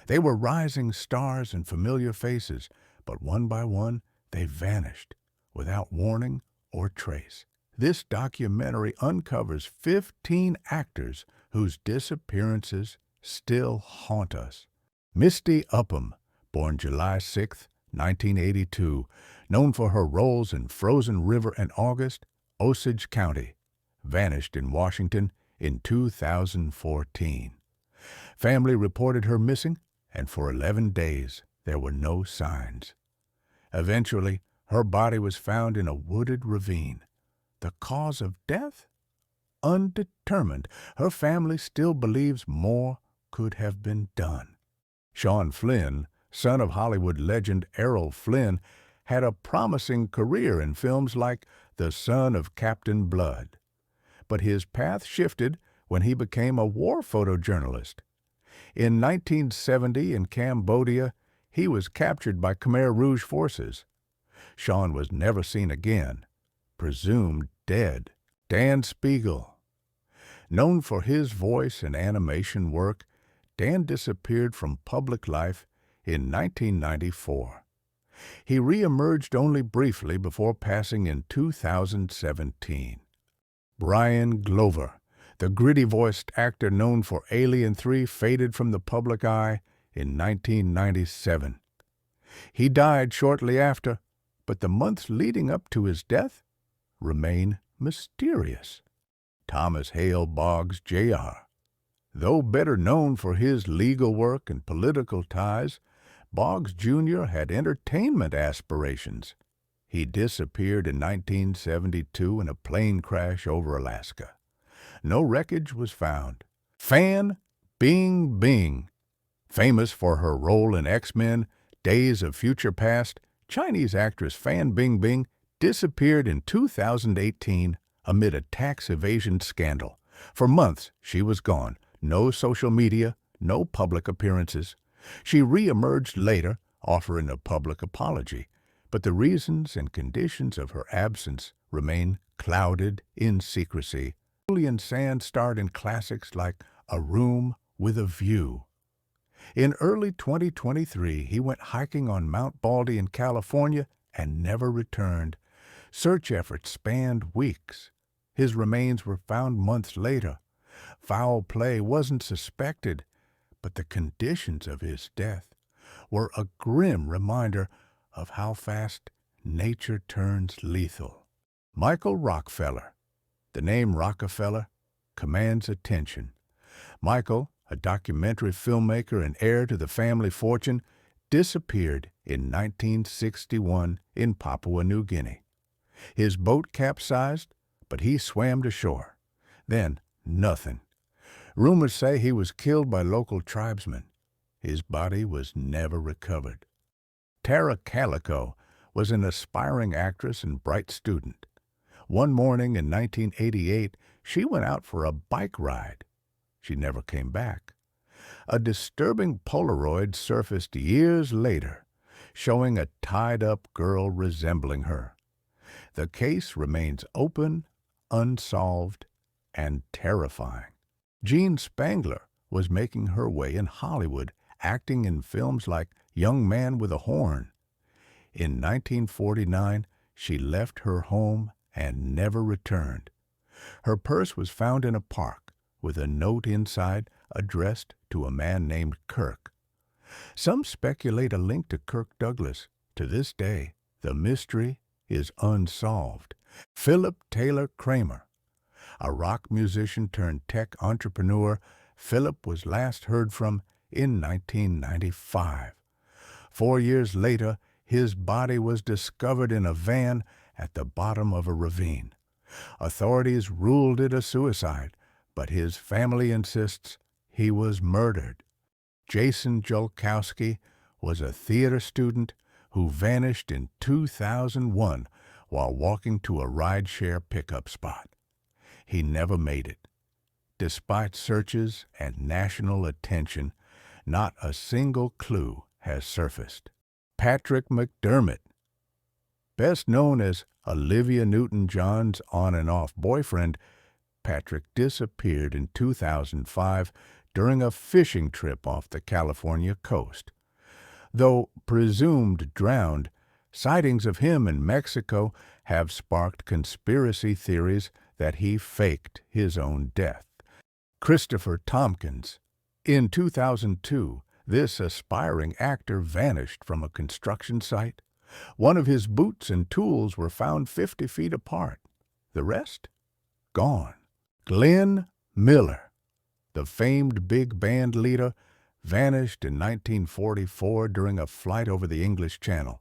They were rising stars and familiar faces, but one by one they vanished without warning or trace. This documentary uncovers 15 actors whose disappearances still haunt us. Misty Upham, born July 6, 1982, known for her roles in Frozen River and August, Osage County, vanished in Washington in 2014. Family reported her missing, and for 11 days there were no signs. Eventually, her body was found in a wooded ravine. The cause of death? Undetermined. Her family still believes more could have been done. Sean Flynn, son of Hollywood legend Errol Flynn, had a promising career in films like The Son of Captain Blood. But his path shifted when he became a war photojournalist. In 1970 in Cambodia, he was captured by Khmer Rouge forces. Sean was never seen again, presumed dead. Dan Spiegel. Known for his voice and animation work, Dan disappeared from public life in 1994. He re-emerged only briefly before passing in 2017. Brian Glover, the gritty-voiced actor known for Alien 3, faded from the public eye in 1997. He died shortly after, but the months leading up to his death remain mysterious. Thomas Hale Boggs, Jr. Though better known for his legal work and political ties, Boggs, Jr. had entertainment aspirations. He disappeared in 1972 in a plane crash over Alaska. No wreckage was found. Fan Bingbing, famous for her role in X-Men, Days of Future Past, Chinese actress Fan Bingbing disappeared in 2018 amid a tax evasion scandal. For months, she was gone. No social media, no public appearances. She re-emerged later, offering a public apology, but the reasons and conditions of her absence remain clouded in secrecy. Julian Sands starred in classics like A Room with a View. In early 2023, he went hiking on Mount Baldy in California and never returned. Search efforts spanned weeks. His remains were found months later. Foul play wasn't suspected, but the conditions of his death were a grim reminder of how fast nature turns lethal. Michael Rockefeller. The name Rockefeller commands attention. Michael, a documentary filmmaker and heir to the family fortune, disappeared in 1961 in Papua New Guinea. His boat capsized, but he swam to shore. Then, nothing. Rumors say he was killed by local tribesmen. His body was never recovered. Tara Calico was an aspiring actress and bright student. One morning in 1988, she went out for a bike ride. She never came back. A disturbing Polaroid surfaced years later, showing a tied-up girl resembling her. The case remains open, unsolved, and terrifying. Jean Spangler was making her way in Hollywood, acting in films like Young Man with a Horn. In 1949, she left her home and never returned. Her purse was found in a park, with a note inside addressed to a man named Kirk. Some speculate a link to Kirk Douglas. To this day, the mystery is unsolved. Philip Taylor Kramer, a rock musician turned tech entrepreneur, Philip was last heard from in 1995. 4 years later, his body was discovered in a van at the bottom of a ravine. Authorities ruled it a suicide, but his family insists he was murdered. Jason Jolkowski was a theater student who vanished in 2001 while walking to a rideshare pickup spot. He never made it. Despite searches and national attention, not a single clue has surfaced. Patrick McDermott, best known as Olivia Newton-John's on and off boyfriend, Patrick disappeared in 2005 during a fishing trip off the California coast. Though presumed drowned, sightings of him in Mexico have sparked conspiracy theories that he faked his own death. Christopher Tompkins. In 2002, this aspiring actor vanished from a construction site. One of his boots and tools were found 50 feet apart. The rest? Gone. Glenn Miller, the famed big band leader, vanished in 1944 during a flight over the English Channel.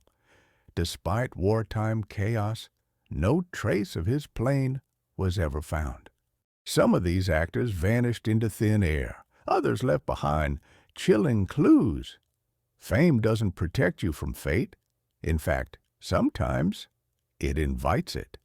Despite wartime chaos, no trace of his plane was ever found. Some of these actors vanished into thin air. Others left behind chilling clues. Fame doesn't protect you from fate. In fact, sometimes it invites it.